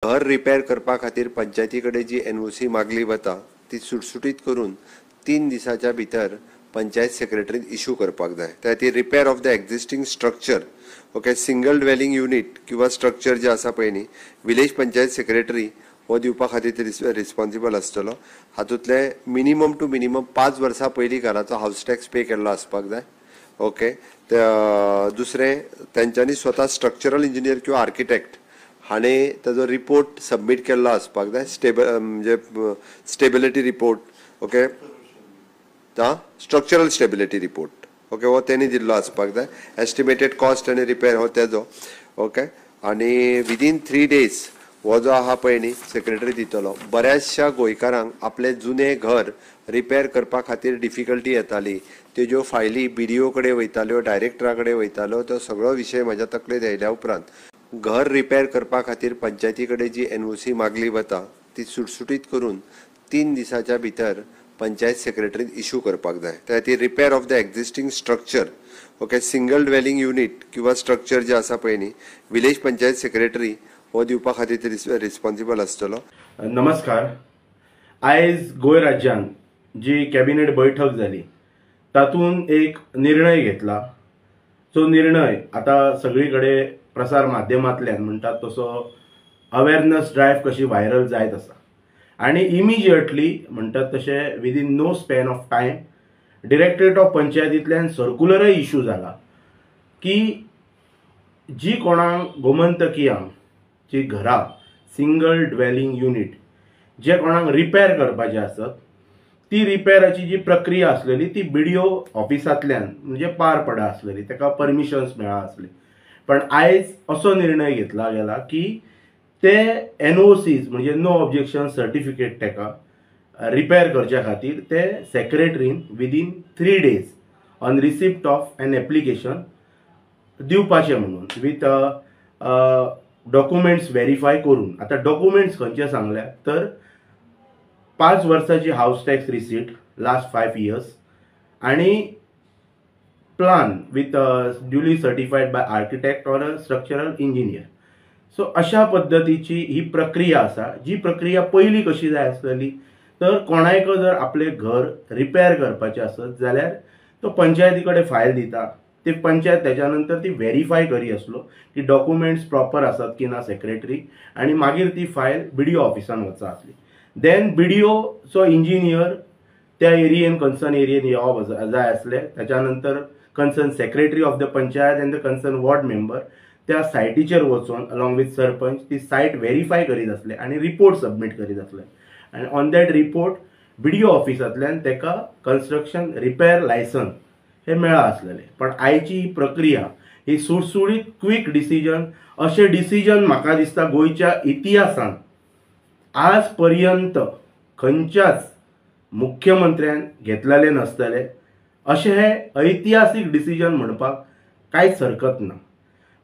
घर रिपेर करपा खातीर पंचायती कडेन जी NOC मागली वता ती सुटसुटीत करून 3 दिसाच्या भितर पंचायत सेक्रेटरीन इश्यू करपाक जाय. त्या खातीर repair of the existing structure okay single dwelling unit किंवा स्ट्रक्चर जे आसा पळय न्ही विलेज पंचायत सेक्रेटरी हो दिवपा खातीर रिस्पॉन्सिबल आसतलो. हातूंतले मिनिमम टू मिनिमम 5 वर्सां पयलीं घराचो हाऊस टॅक्स पे केल्लो आसपाक जाय. ओके दुसरें तेंच्यांनी स्वता स्ट्रक्चरल इंजिनियर किंवा आर्किटेक्ट हाणें ताजो रिपोर्ट सबमीट केल्लो आसपाक जाय. म्हणजे stability report okay structural stability report okay हो तेणी दिल्लो आसपाक जाय. एस्टिमेटेड कॉस्ट आनी रिपेर हो तेजो ओके आनी विदीन 3 days हो जो आहा पळय न्ही सेक्रेटरी दितलो. बऱ्याचशा गोंयकारांक आपले जुने घर रिपेर करपा खातीर डिफिकल्टी येताली. त्यो फायली BDO कडेन वयताल्यो डायरेक्टरा कडेन वयताल्यो तो सगळो विशय म्हाज्या तकलेंत येयल्या उपरांत घर रिपेर करपा खातीर पंचायती कडेन जी NOC मागली वता ती सुटसुटीत करून 3 दिसाच्या भितर पंचायत सेक्रेटरीन इश्यू करपाक जाय. त्या खातीर repair of the existing structure okay single dwelling unit किंवा स्ट्रक्चर जे आसा पळय न्ही विलेज पंचायत सेक्रेटरी हो दिवपा खातीर रिस्पॉन्सिबल आसतलो. नमस्कार. आयज गोंय राज्यान जी कॅबिनेट बैठक जाली तातूंत एक निर्णय घेतला. जो निर्णय आता सगळीकडे प्रसार माध्यमांतल्यान म्हणटात तसो अवेरनेस ड्रायव्ह कशी व्हायरल जायत आसा आनी इमिजिएटली म्हणटात तशे within no span of time directorate of पंचायतींतल्यान सर्क्युलरय इश्यू जाला की जी कोणाक गोमंतकीयांक जी घरां सिंगल ड्वेलिंग युनिट जे कोणाक रिपेर करपाचे आसत ती रिपेराची जी प्रक्रिया आसलेली ती BDO ऑफिसांतल्यान म्हणजे पार पडा आसलेली ताका परमिशन्स मेळा आसली. पण आयज असो निर्णय घेतला गेला की ते NOCs म्हणजे नो ऑब्जेक्शन सर्टिफिकेट ताका रिपेर करच्या खातीर ते सेक्रेटरीन within 3 days on receipt of an application दिवपाचें म्हणून विथ डॉक्युमेंट्स व्हेरीफाय करून. आता डॉक्युमेंट्स खंयचे सांगल्या तर 5 वर्साची house tax receipt last 5 years आणि plan with duly certified by architect or a structural engineer. So अशा पद्दतीची ही प्रक्रिया आसा. जी प्रक्रिया पयलीं कशी जाय आसलेली तर कोणायक जर आपले घर रिपेर करपाचें आसत जाल्यार तो पंचायती कडेन फायल दिता. ती पंचायत त्याच्या नंतर ती व्हेरीफाय करी आसलो की डॉक्युमेंट्स प्रॉपर आसात की ना सेक्रेटरी आनी मागीर ती फायल BDO ऑफिसान वचा आसली. देन BDO चो इंजिनियर त्या एरियेन कन्सर्न एरियेन येवप जाय आसले. त्याच्या नंतर concern secretary of the panchayat and the concern ward member त्या सायटीचेर वचून अलॉंग विथ सरपंच ती सायट व्हेरीफाय करीत आसले आनी रिपोर्ट सबमीट करीत आसले. आनी ऑन दॅट रिपोर्ट BDO ऑफिसांतल्यान ताका कन्स्ट्रक्शन रिपेर लायसन्स हे मेळा आसलेले. पण आयची ही प्रक्रिया ही सुटसुटीत क्विक डिसिजन अशें डिसिजन म्हाका दिसता गोंयच्या इतिहासान आज पर्यंत खंयच्याच मुख्यमंत्र्यान घेतलेले नसतले. अशें हे ऐतिहासीक डिसिजन म्हणपाक कांयच हरकत ना.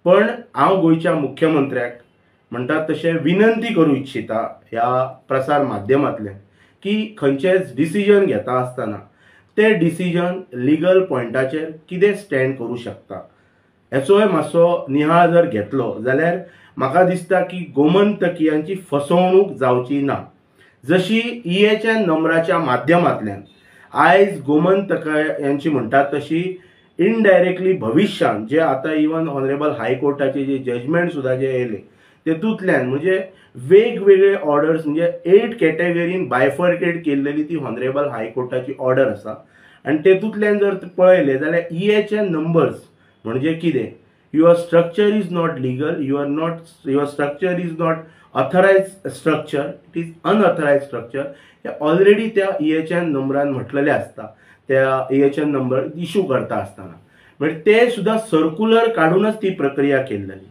पण हांव गोंयच्या मुख्यमंत्र्याक म्हणटात तशें विनंती करूं इच्छिता ह्या प्रसार माध्यमांतल्यान की खंयचेच डिसिजन घेता आसतना ते डिसिजन लिगल पॉयंटाचेर कितें स्टँड करूं शकता हेचोय मातसो नियाळ जर घेतलो जाल्यार म्हाका दिसता की गोमंतकीयांची फसवणूक जावची ना. जशी EHN नंबराच्या माध्यमांतल्यान आयज गोमंतकायांची म्हणटात तशी इनडायरेक्टली भविष्यान जे आता इवन ऑनरेबल हायकोर्टाचे जे जजमेंट सुद्धा जे येयले तेतूंतल्यान म्हणजे वेगवेगळे ऑर्डर्स म्हणजे 8 कॅटेगरीन बायफर्केट केल्लेली ती ऑनरेबल हायकोर्टाची ऑर्डर आसा. आनी तेतूंतल्यान जर पळयले जाल्यार EHN नंबर्स म्हणजे कितें your structure is not legal your structure is not authorised structure it is unauthorised structure हे ऑलरेडी त्या EHN नंबरान म्हटलेले आसता. त्या EHN नंबर इश्यू करता आसतना म्हणजे ते सुद्धा सर्क्युलर काढूनच ती प्रक्रिया केल्ली.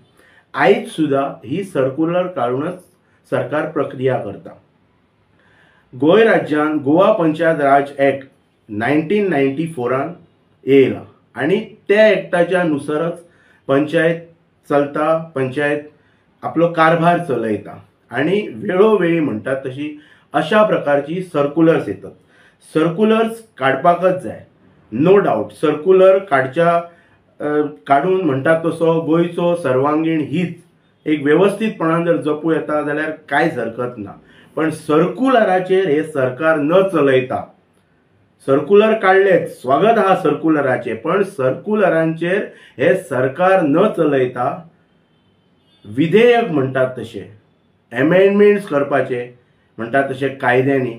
आयज सुद्धा ही सर्क्युलर काढूनच सरकार प्रक्रिया करता. गोंय राज्यान गोवा पंचायत राज ऍक्ट 1994 येयला आनी त्या ऍक्टाच्या नुसारच पंचायत चलता. पंचायत आपलो कारभार चलयता आनी वेळोवेळी म्हणटात तशी अशा प्रकारची सर्क्युलर्स येतात. सर्क्युलर्स काडपाकच जाय नो डाऊट. सर्क्युलर काडून म्हणटात तसो गोंयचो सर्वांगीण हीत एक व्यवस्थितपणान जर जपू येता जाल्यार कांयच हरकत ना. पण सर्क्युलराचेर हे सरकार न चलयता, सर्क्युलर काढलेच, स्वागत आहा सर्क्युलराचे, पण सर्क्युलरांचेर हे सरकार न चलयता विधेयक म्हणटात तशे, एमेंडमेंट्स करपाचे म्हणटात तशे कायद्यांनी,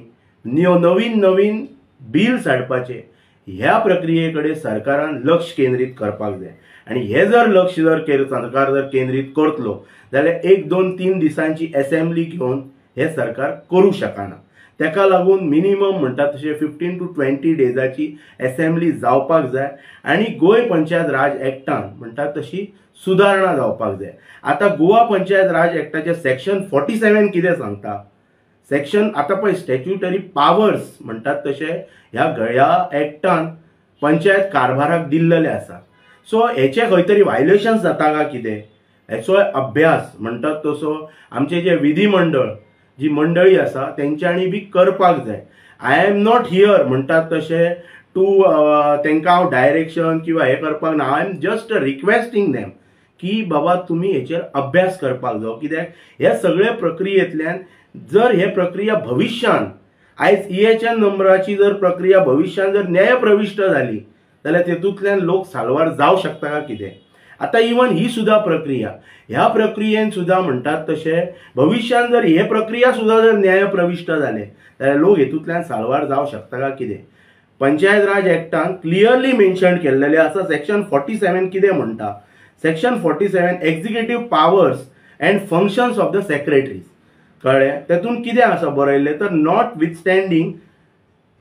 नवीन नवीन बिल्स हाडपाचे, ह्या प्रक्रिये कडेन सरकारान लक्ष केंद्रीत करपाक जाय. आणि हे जर लक्ष सरकार जर केंद्रीत करतलो जाल्यार 1-2-3 दिसांची असेंब्ली घेवन हे सरकार करूं शकना. तेका लागून मिनिमम म्हणटात तशे 15 to 20 डेजाची असेंब्ली जावपाक जाय. आणि गोंय पंचायत राज एक्टान म्हणटात तशी सुदारणा जावपाक जाय. आता गोवा पंचायत राज एक्टाचे सेक्शन 47 कितें सांगता, सेक्शन आता पळय स्टॅच्युटरी पावर्स म्हणटात तशे ह्या एक्टान पंचायत कारभाराक दिल्लेले आसा. सो हेचे खंय तरी वायलेशन्स जाता काय कितें, हेचो अभ्यास म्हणटात तसो आमचे जे विधिमंडळ जी मंडळी आसा तेंच्यांनी बी करपाक जाय. आय एम नॉट हियर म्हणटात तशे टू तेंकां हांव डायरेक्शन किंवा हे करपाक ना. I am just requesting them की बाबा तुमी हेचेर अभ्यास करपाक जाय. कित्याक हे सगळे प्रक्रियेंतल्यान जर हे प्रक्रिया भविष्यान आयज EHN नंबराची जर प्रक्रिया भविष्यान जर न्यायप्रविश्ट जाली जाल्यार तेतूंतल्यान लोक साल्वार जावं शकता काय कितें. आता इवन ही सुद्धा प्रक्रिया, ह्या प्रक्रियेन सुद्धा म्हणटात तशे भविष्यान जर हे प्रक्रिया सुद्धा जर न्यायप्रविश्ट जाले जाल्यार लोक हेतूंतल्यान साल्वार जावं शकता काय कितें. पंचायत राज एक्टान क्लियरली मेन्शन केल्लेले आसा. सेक्शन 47 कितें म्हणटा, section 47 executive powers and functions of the secretaries. कळ्ळें, तेतून कितें आसा बरयल्लें तर not विथस्टँडींग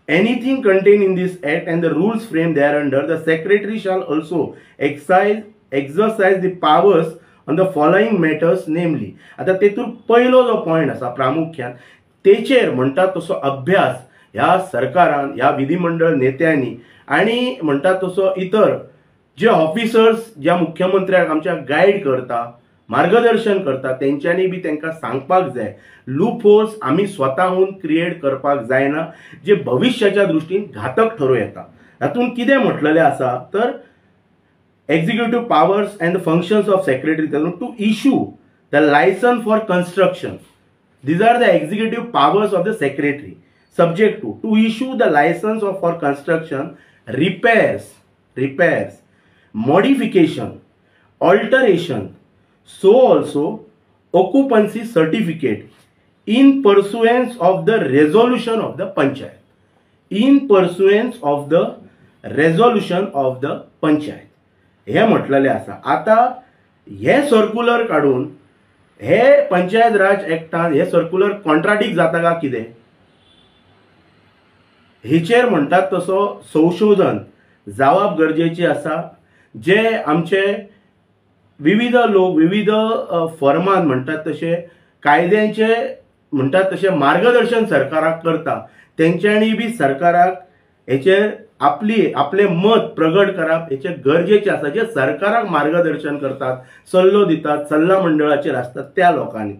anything contained in this act and the rules framed thereunder, the secretary shall also exercise the powers on the following matters, namely. आता तेतून पहिलो जो पॉइंट आसा प्रामुख्यान तेचेर म्हणटात तसो अभ्यास ह्या सरकारान, ह्या विधिमंडळ नेत्यांनी आणि म्हणटात तसो इतर जे ऑफिसर्स ज्या मुख्यमंत्र्याक आमच्या गाईड करता, मार्गदर्शन करता, तेंच्यांनी बी तेंकां सांगपाक जाय लूप होल्स आमी स्वताहून क्रिएट करपाक जायना जे भविष्याच्या दृश्टीन घातक ठरू येता. हातून कितें म्हटलेलें आसा तर executive powers and functions of secretary to issue the licence for construction. These are the executive powers of the secretary subject to issue the license for construction, repairs, modification, alteration, so also occupancy certificate in pursuance of the resolution of the panchayat. In pursuance of the resolution of the panchayat. हे म्हटलेले आसा. आता हे circular काढून हे पंचायत राज एक्टान हे circular contradict जाता का कितें, हेचेर म्हणटात तसो संशोधन जावप गरजेचे आसा. जे आमचे विविध लोक विविध फर्मान म्हणटात तशे कायद्यांचे म्हणटात तशे मार्गदर्शन सरकाराक करता, तेंच्यांनी बी सरकाराक हेचेर आपले मत प्रगट करप हेचे गरजेचे आसा. जे सरकाराक मार्गदर्शन करतात, सल्लो दितात, सल्ला मंडळाचेर आसतात त्या लोकांनी.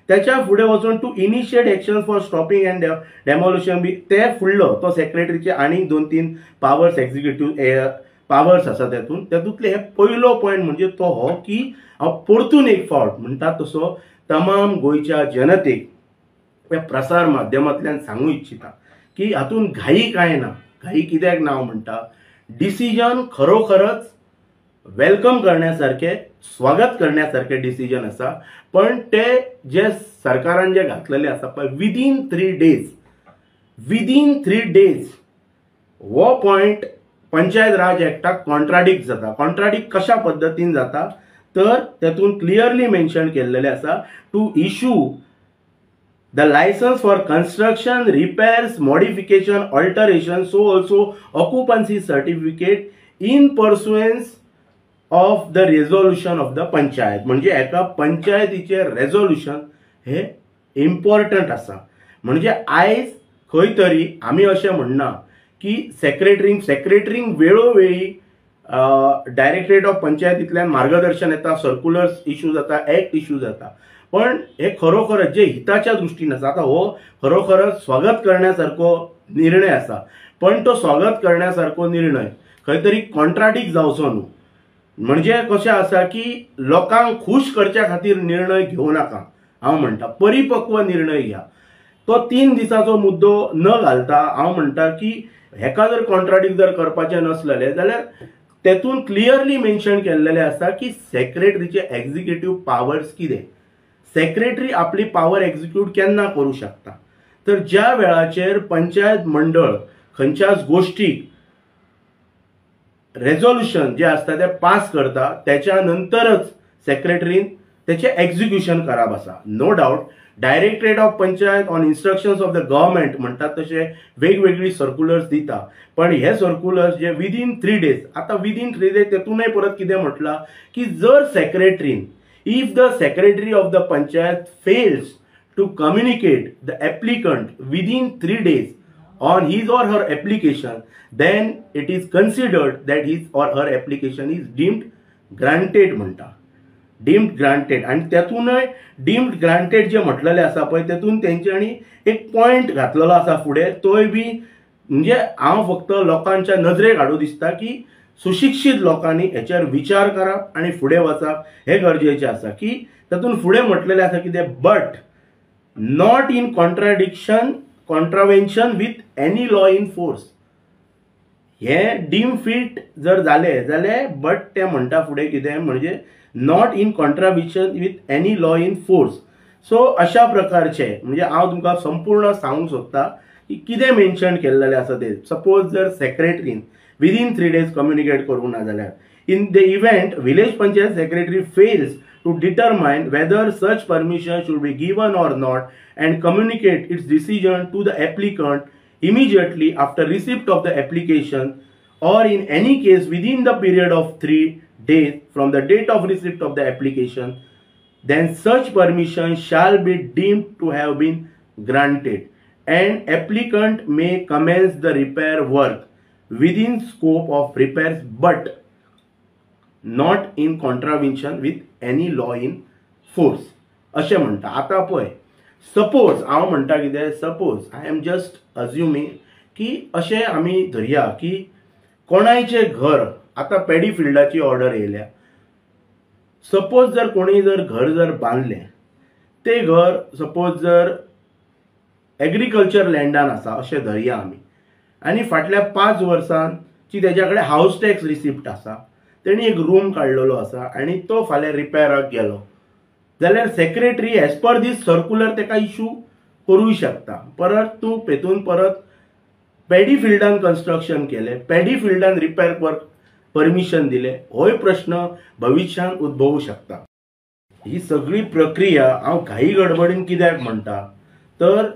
त्याच्या फुडें वचून to initiate action for stopping and demolition be ते फुडलो तो सेक्रेटरीचे आनी 2-3 पावर्स एक्झिक्युटिव्ह पावर्स आसा. तेतूंतले हे पयलो पॉयंट म्हणजे तो हो की हांव परतून एक फावट म्हणटात तसो तमाम गोंयच्या जनतेक प्रसार माध्यमांतल्यान सांगू इच्छिता की हातून घाई कांय ना. घाई कित्याक नांव म्हणटा, डिसिजन खरोखरच वेलकम करण्यासारखे, स्वागत करण्यासारखे डिसिजन आसा. पण ते जे सरकारान जे घातलेले आसा पळय विदीन 3 डेज हो पॉयंट पंचायत राज एक्टाक कॉन्ट्राडिक्ट जाता. कॉन्ट्राडिक्ट कशा पद्दतीन जाता तर तेतून क्लियरली मेन्शन केल्लेले आसा to issue the license for construction, repairs, modification, alteration, so also occupancy certificate in pursuance of the resolution of the panchayat. म्हणजे एका पंचायतीचे रेझोल्युशन हे इम्पॉर्टंट आसा. म्हणजे आयज खंय तरी आमी अशें म्हणना की सेक्रेटरींक वेळोवेळी डायरेक्टरेट ऑफ पंचायतींतल्यान मार्गदर्शन येता, सर्क्युलर्स इश्यू जाता, एक्ट इश्यू जाता. पण हे खरोखरच जे हिताच्या दृष्टीन आसा. आता हो खरोखरच स्वागत करण्यासारखो निर्णय आसा. पण तो स्वागत करण्यासारखो निर्णय खंय तरी कॉन्ट्राडिक्ट जावचो न्हू. म्हणजे कशें आसा की लोकांक खुश करच्या खातीर निर्णय घेवं नाका. हांव म्हणटा परिपक्व निर्णय घ्या. तो 3 दिसाचो मुद्दो न घालता हांव म्हणटा की हेका जर कॉन्ट्राडिक्ट जर करपाचें नसलेलें जाल्यार तेतून क्लियरली मेन्शन केल्लेलें आसा की सेक्रेटरीचे एक्झिक्युटिव्ह पावर्स कितें. सेक्रेटरी आपली पावर एक्झिक्यूट केन्ना करूं शकता तर ज्या वेळाचेर पंचायत मंडळ खंयच्याच गोष्टीक रेझोल्युशन जे असता ते पास करता त्याच्या नंतरच सेक्रेटरीन त्याचे एक्झिक्युशन करप आसा. No doubt directorate of panchayat on instructions of the government म्हणतात तसे वेगवेगळी सर्क्युलर्स दिता. पण हे सर्क्युलर्स जे विदिन 3 days आता विदिन 3 days तेतूनय परत कितें म्हटलां की जर सेक्रेटरीन if the secretary of the panchayat fails to communicate the applicant within 3 days on his or her application, then it is considered that his or her application is deemed granted म्हणटा. Deemed granted आणि त्यातूनय deemed granted जे म्हटलेले आसा पळय तेतून तेंच्यांनी एक point घातलेलो आसा फुडें. तोय बी म्हणजे हांव फक्त लोकांच्या नजरेक हाडूं दिसता की सुशिक्षीत लोकांनी हेचेर विचार करप आनी फुडें वचप हे गरजेचें आसा. की तातून फुडें म्हटलेलें आसा कितें but not in contravention with any law in force. हे डीम फिट जर जालें जाल्यार बट ते म्हणटा फुडें कितें म्हणजे not in contravention with any law in force. So अशा प्रकारचे म्हणजे हांव तुमकां संपूर्ण सांगूंक सोदता की कितें मेन्शन केल्लेलें आसा तें. सपोज जर सेक्रेटरीन विदिन 3 days कम्युनिकेट करूंक ना जाल्यार in the event village panchayat secretary fails to determine whether such permission should be given or not and communicate its decision to the applicant immediately after receipt of the application or in any case within the period of 3 days from the date of receipt of the application, then such permission shall be deemed to have been granted and applicant may commence the repair work within scope of repairs but not in contravention with any law in force अशें म्हणटा. आतां पळय suppose हांव म्हणटा कितें suppose I am just assuming की अशें आमी धरया की कोणायचें घर आतां पॅडी फिल्डाची ऑर्डर येयल्या. सपोज जर कोणी जर घर जर बांदलें तें घर सपोज जर एग्रीकल्चर लँडान आसा अशें धरया आमी आनी फाटल्या 5 वर्सांची तेज्या कडेन हावस टॅक्स रिसिप्ट आसा. तेणी एक रूम काडलेलो आसा आनी तो फाल्यां रिपेराक गेलो जाल्यार सेक्रेटरी एज पर दीस सर्क्युलर तेका इश्यू करूंक शकता. परत तूं हेतून परत पॅडी फिल्डान कन्स्ट्रक्शन केलें पॅडी फिल्डान रिपेर वर्क परमिशन दिलें होय प्रश्न भविश्यान उद्भवूंक शकता. ही सगळी प्रक्रिया हांव घाई गडबडीन कित्याक म्हणटा तर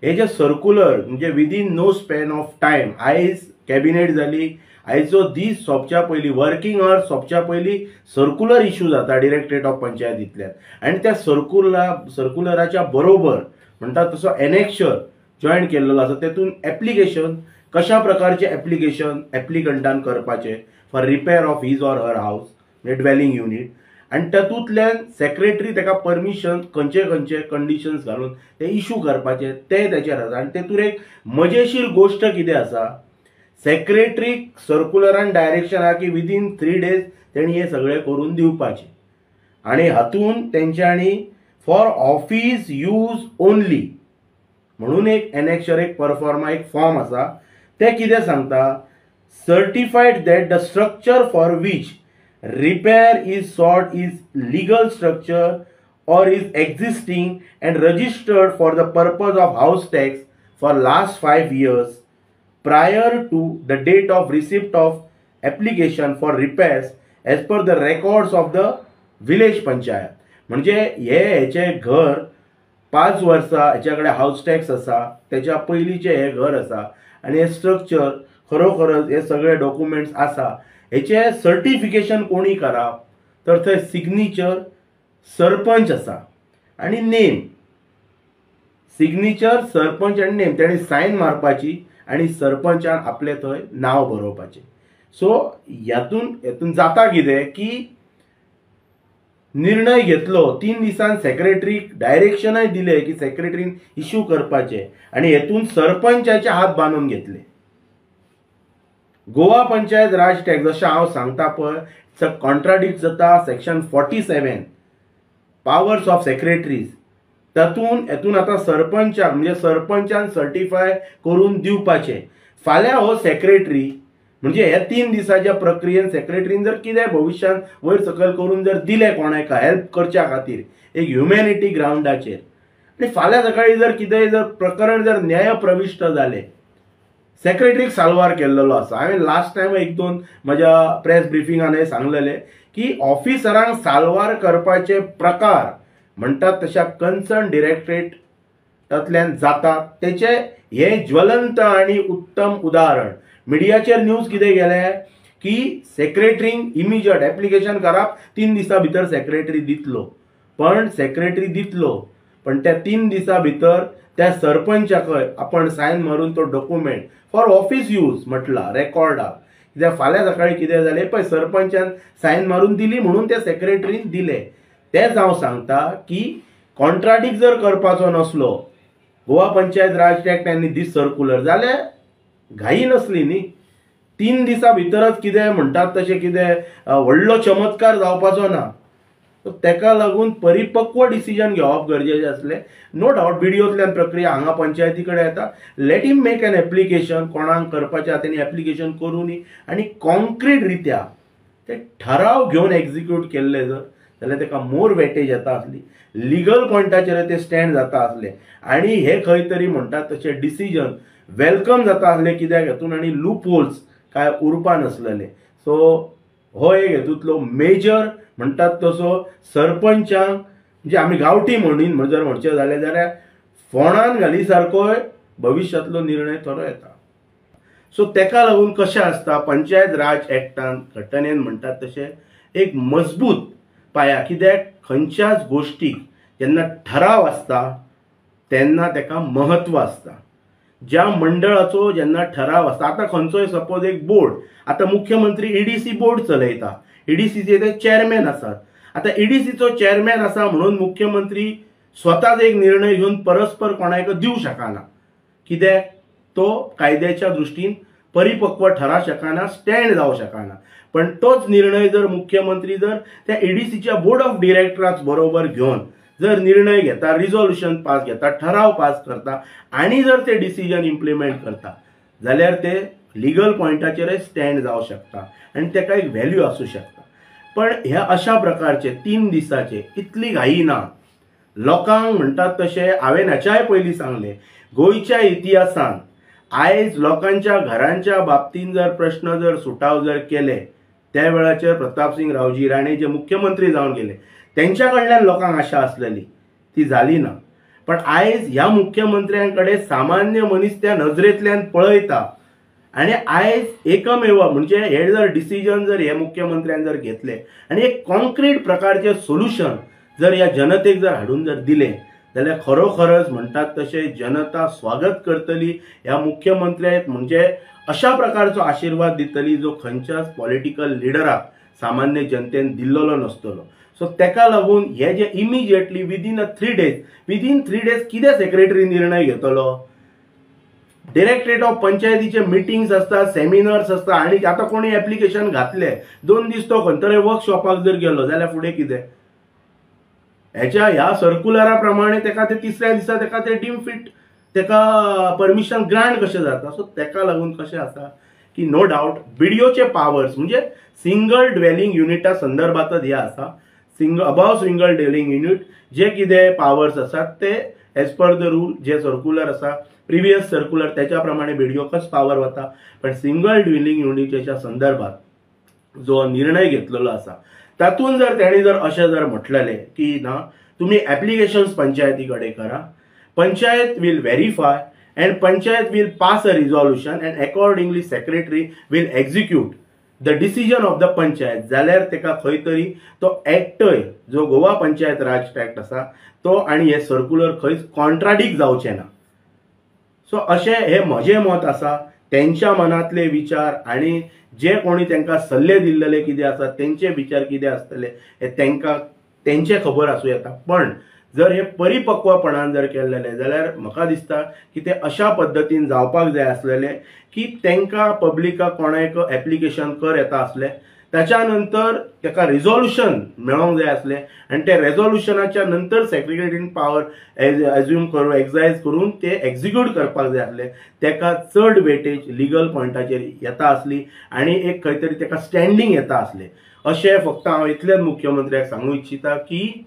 हे जे सर्क्युलर म्हणजे within no span of time आयज कॅबिनेट जाली आयचो दीस सोंपच्या पयलीं वर्किंग आवर्स सोंपच्या पयलीं सर्क्युलर इश्यू जाता डायरेक्टरेट ऑफ पंचायतींतल्यान आनी त्या सर्क्युलराच्या बरोबर म्हणटा तसो एनेक्शर जॉयन केल्लो आसा. तेतून एप्लिकेशन कशा प्रकारचे एप्लिकेशन एप्लिकंटान करपाचें for repair of his or her house म्हणजे ड्वेलिंग युनिट आनी तातूंतल्यान सेक्रेटरी ताका परमिशन खंयचे खंयचे कंडिशन्स घालून ते इश्यू करपाचे ते तेचेर आसा. आनी तेतून एक मजेशीर गोश्ट कितें आसा सेक्रेटरीक सर्क्युलरान डायरेक्शन आहा की विदीन 3 days तेणी हे सगळें करून दिवपाचें आनी हातून तेंच्यांनी फॉर ऑफिस यूज ओनली म्हणून एक एनेक्शर एक परफॉर्मा एक फॉर्म आसा. ते कितें सांगता certified that the structure for which repair is sought is legal structure or is existing and registered for the purpose of house tax for last 5 years prior to the date of receipt of application for repairs as per the records of the village panchayat. म्हणजे हेचे घर 5 वर्सां हेच्याकडे house tax आसा त्याच्या पयलींचे हे घर आसा आणि हे स्ट्रक्चर खरोखरच हे सगळे डॉक्युमेंट्स आसा हेचे सर्टिफिकेशन कोणी करप तर थंय सिग्नेचर सरपंच आसा आणि नेम सिग्नेचर सरपंच आणि नेम तेणी सायन मारपाची आणि सरपंचान आपले थंय नाव बरोवपाचें. सो ह्यातून जाता कितें की निर्णय घेतलो 3 दिसान सेक्रेटरीक डायरेक्शनय दिले की सेक्रेटरीन इश्यू करपाचे आणि हेतून सरपंचाचे हात बांधून घेतले. गोवा पंचायत राज टॅक्स जशें हांव सांगता पळय कॉन्ट्राडिक्ट जाता सेक्शन 47 पावर्स ऑफ सेक्रेटरीज. हेतून आता सरपंचाक म्हणजे सरपंचान सर्टिफाय करून दिवपाचे. फाल्यां हो सेक्रेटरी म्हणजे हे 3 दिसाच्या प्रक्रियेन सेक्रेटरीन जर कितें भविष्यान वयर सकयल करून जर दिले कोणाक हेल्प करच्या खातीर एक ह्युमॅनिटी ग्राउंडाचेर आणि फाल्यां सकाळी जर कितेंय जर प्रकरण जर न्याय प्रविश्ट जाले, सेक्रेटरीक साल्वार केल्लो आसा. हांवें लास्ट टायम 1-2 म्हज्या प्रेस ब्रिफिंगान हे सांगलेले की ऑफिसरांक साल्वार करपाचे प्रकार म्हणटात तशा कन्सर्न डिरेक्टरेटांतल्यान जातात. तेचे हे ज्वलंत आणि उत्तम उदाहरण मिडियाचेर न्यूज कितें गेले की सेक्रेटरींक इमिजिएट एप्लिकेशन करप 3 दिसां भितर सेक्रेटरी दितलो. पण त्या 3 दिसां भितर त्या सरपंचाक आपण सायन मारून तो डॉक्युमेंट फॉर ऑफिस यूज म्हटला रेकॉर्डाक. कित्याक फाल्यां सकाळी कितें जालें पळय सरपंचान सायन मारून दिली म्हणून त्या सेक्रेटरीन दिले. तेच हांव सांगता की कॉन्ट्राडिक्ट जर करपाचो नसलो गोवा पंचायत राज ऍक्ट दीस सर्क्युलर जाल्यार घाई नसली न्ही. 3 दिसां भितरच कितें म्हणटात तशें कितें व्हडलो चमत्कार जावपाचो ना. सो तेका लागून परिपक्व डिसिजन घेवप गरजेचें आसलें. नो डावट बीडीओतल्यान प्रक्रिया हांगा पंचायती कडेन येता. Let him make an application. कोणाक करपाचें आसा तेणी एप्लिकेशन करूनी आनी कॉन्क्रीट रित्या ते ठराव घेवन एक्झिक्यूट केल्ले जाल्यार तेका मोर वेटेज येता आसली. लिगल पॉयंटाचेर ते स्टँड जाता आसले आनी हे खंय तरी म्हणटात तशे डिसिजन वेलकम जाता आसले. कित्याक हेतून आनी लूप होल्स काय उरपा नासलेले. सो हो एक हेतूंतलो मेजर म्हणटात तसो सरपंचांक म्हणजे आमी गांवठी जर म्हणचें जालें जाल्यार फोंडान घाली सारकोय भविश्यांतलो निर्णय खरो येता. सो तेका लागून कशें आसता पंचायत राज ऍक्टान घटनेन म्हणटात तशें एक मजबूत पाया. कित्याक खंयच्याच गोष्टीक जेन्ना ठराव आसता तेन्ना तेका महत्व आसता. ज्या मंडळाचो जेन्ना ठराव आसता, आतां खंयचोय सपोज एक बोर्ड, आतां मुख्यमंत्री ईडीसी बोर्ड चलयता, ईडीसीचे ते चेअरमॅन आसात. आतां ईडीसीचो चेअरमॅन आसा म्हणून मुख्यमंत्री स्वताच एक निर्णय घेवन परस्पर कोणाक दिवं शकना. कित्याक तो कायद्याच्या दृश्टीन परिपक्व ठरा शकना, स्टँड जावं शकना. पण तोच निर्णय जर मुख्यमंत्री जर त्या ईडीसीच्या बोर्ड ऑफ डिरेक्टरांच बरोबर घेवन जर निर्णय घेता, रिझोल्युशन पास घेता, ठराव पास करता आणि जर ते डिसिजन इम्प्लिमेंट करता जाल्यार ते लिगल पॉयंटाचेर स्टँड जावं शकता आणि तेका एक व्हॅल्यू आसूं शकता. पण ह्या अशा प्रकारचे 3 दिसाचे इतली घाई ना. लोकांक म्हणटात तशें हांवें हेच्याय पयलीं सांगलें, गोंयच्या इतिहासान आयज लोकांच्या घरांच्या बाबतीन जर प्रश्न जर सुटाव जर केले त्या वेळाचेर प्रतापसिंग रावजी राणे जे मुख्यमंत्री जावन गेले त्यांच्या कडल्यान लोकांक आशा आसलेली ती जाली ना. पण आयज ह्या मुख्यमंत्र्यांकडे सामान्य मनीस त्या नजरेंतल्यान पळयता आणि आयज एकमेव म्हणजे हे जर डिसिजन जर हे मुख्यमंत्र्यान जर घेतले आणि एक कॉन्क्रीट प्रकारचे सोल्युशन जर ह्या जनतेक जर हाडून जर दिले जाल्यार खरोखरच म्हणटात तशें जनता स्वागत करतली ह्या मुख्यमंत्र्याक. म्हणजे अशा प्रकारचो आशीर्वाद दितली जो खंयच्याच पॉलिटिकल लिडराक सामान्य जनतेन दिल्लो नसतलो. सो तेका लागून हे जे इमिजिएटली विदीन 3 डेज कितें सेक्रेटरी निर्णय घेतलो. डिरेक्टरेट ऑफ पंचायतीचे मिटिंग्स असतात, सेमिनार्स असतात आणि आता कोणी एप्लिकेशन घातले 2 दीस तो खंय तरी वर्कशॉपाक जर गेलो जाल्यार फुडें कितें ह्या सर्क्युलरा प्रमाणे तेका ते 3ऱ्या दिसा तेका ते डीम फिट तेका परमिशन ग्रांट कशें जाता. सो तेका लागून कशें आसा की नो डावट बीडीओचे पावर्स म्हणजे सिंगल ड्वेलिंग युनिटा संदर्भातच हे आसा. अबाव सिंगल ड्वेलिंग युनिट जे कितें पावर्स आसात ते एज पर द रूल जे सर्क्युलर आसा प्रिवियस सर्क्युलर त्याच्या प्रमाणे बीडीओकच पावर वता. पण सिंगल ड्वेलिंग युनिटच्या संदर्भात जो निर्णय घेतलेलो आसा तातून जर तेणी जर अशें जर म्हटलेले की ना तुम्ही एप्लिकेशन्स पंचायती कडेन करा, panchayat will verify and panchayat will pass a resolution and accordingly secretary will execute the decision of the panchayat जाल्यार तेका खंय तरी तो एक्टय जो गोवा पंचायत राज ऍक्ट आसा तो आणि हे सर्क्युलर खंयच कॉन्ट्राडिक्ट जावचें ना. सो अशें हे म्हजें मत आसा. त्यांच्या मनातले विचार आणि जे कोणी तांकां सल्ले दिल्लेले कितें आसा तेंचे विचार कितें आसतले हे तांकां तेंचे खबर आसूं येता. पण जर हे परिपक्वपणान जर केल्लेले जाल्यार म्हाका दिसता की ते अशा पद्दतीन जावपाक जाय आसलेले की तांकां पब्लिकाक कोणाक एप्लिकेशन कर येता आसले त्याच्या नंतर ताका रिझॉल्युशन मेळोंक जाय आसलें आनी ते रेझोल्युशनाच्या नंतर सेक्रेटरीन पावर एज्यूम करून एक्सरसाइज करून ते एक्झिक्यूट करपाक जाय आसलें. ताका चड वेटेज लिगल पॉयंटाचेर येता आसली आनी एक खंय तरी ताका स्टँडींग येता आसलें. अशें फक्त हांव इतलेंच मुख्यमंत्र्याक सांगूं इच्छिता की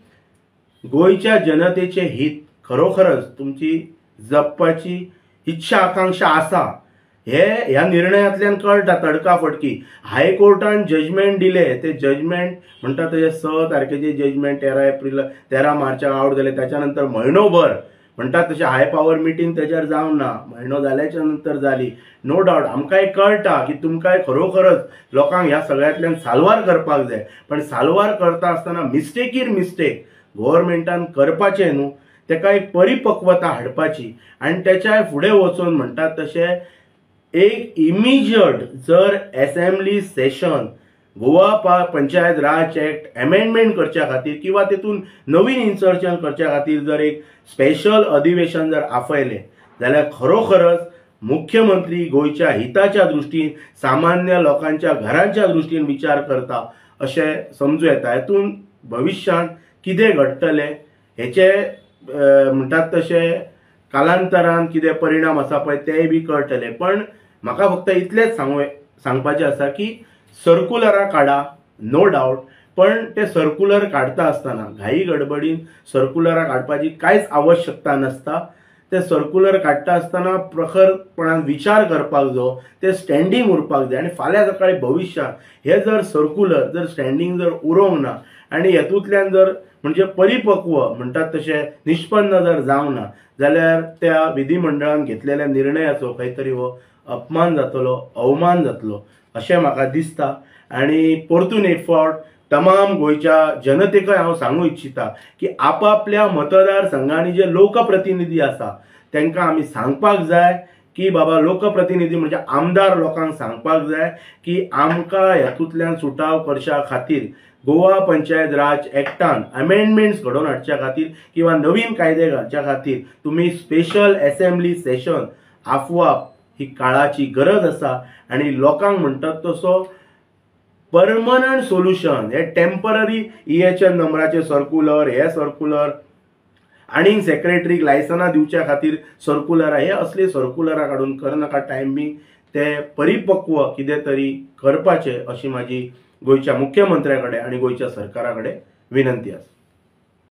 गोंयच्या जनतेचें हित खरोखरच तुमची जपपाची इच्छा आकांक्षा आसा हे ह्या निर्णयांतल्यान कळटा तडकाफडकी. हायकोर्टान जजमेंट दिले, ते जजमेंट म्हणटा तशें 6 तारखेचे जजमेंट 13 मार्चाक आउट जाले. त्याच्या नंतर म्हयनोभर म्हणटात तशें हाय पावर मिटींग तेजेर जावंक ना, म्हयनो जाल्याच्या नंतर जाली. नो डावट आमकांय कळटा की तुमकांय खरोखरच लोकांक ह्या सगळ्यांतल्यान साल्वार करपाक जाय, पण साल्वार करता आसतना मिस्टेकीर मिस्टेक गव्हर्मेंटान करपाचें न्हू, ताका एक परिपक्वता हाडपाची आनी त्याच्या फुडें वचून म्हणटात तशें एक इमिजिएट जर असेंब्ली सेशन गोवा पंचायत राज ऍक्ट अमेंडमेंट करच्या खातीर किंवा तेतून नवीन इन्सर्शन करच्या खातीर जर एक स्पेशल अधिवेशन जर आपयलें जाल्यार खरोखरच मुख्यमंत्री गोंयच्या हिताच्या दृश्टीन सामान्य लोकांच्या घरांच्या दृश्टीन विचार करता अशें समजूं येता. हेतून भविश्यांत कितें घडटलें हेचे म्हणटात तशें कालांतरान कितें परिणाम आसा पळय तेय बी कळटले. पण म्हाका फक्त इतलेंच सांगपाचें आसा की सर्कुलरां काडा, नो डावट, पण ते सर्कुलर काडटा आसतना घाई गडबडीन सर्कुलरां काडपाची कांयच आवश्यकता नसता. ते सर्कुलर काडटा आसतना प्रखरपणान विचार करपाक जाय, ते स्टँडींग उरपाक जाय आनी फाल्यां सकाळी भविश्यांत हे जर सर्कुलर जर स्टँडींग जर उरोंक ना आनी हेतूंतल्यान जर म्हणजे परिपक्व म्हणटात तशें निष्पन्न जर जावंक ना जाल्यार त्या विधिमंडळान घेतलेल्या निर्णयाचो खंय तरी हो अपमान जातलो, अवमान जातलो अशें म्हाका दिसता. आनी परतून एक फावट तमाम गोंयच्या जनतेकय हांव सांगूं इच्छिता की आपापल्या मतदारसंघांनी जे लोकप्रतिनिधी आसा तांकां आमी सांगपाक जाय की बाबा लोकप्रतिनिधी म्हणजे आमदार लोकांक सांगपाक जाय की आमकां हेतूंतल्यान सुटाव करच्या खातीर गोवा पंचायत राज ऍक्टान अमेंडमेंट्स घडोवन हाडच्या खातीर किंवा नवीन कायदे घालच्या खातीर तुम्ही स्पेशल असेंब्ली सेशन आफोवप ही काळाची गरज आसा. आनी लोकांक म्हणटात तसो परमनंट सोल्युशन हे टेम्पररी EHN नंबराचे सर्कुलर, हे सर्कुलर आनी सेक्रेटरीक लायसनां दिवच्या खातीर सर्कुलर हे असले सर्कुलरां काडून करनाका. टायमींग ते परिपक्व कितें तरी करपाचे अशी म्हाजी गोंयच्या मुख्यमंत्र्या कडेन आनी गोंयच्या सरकारा कडेन विनंती आसा.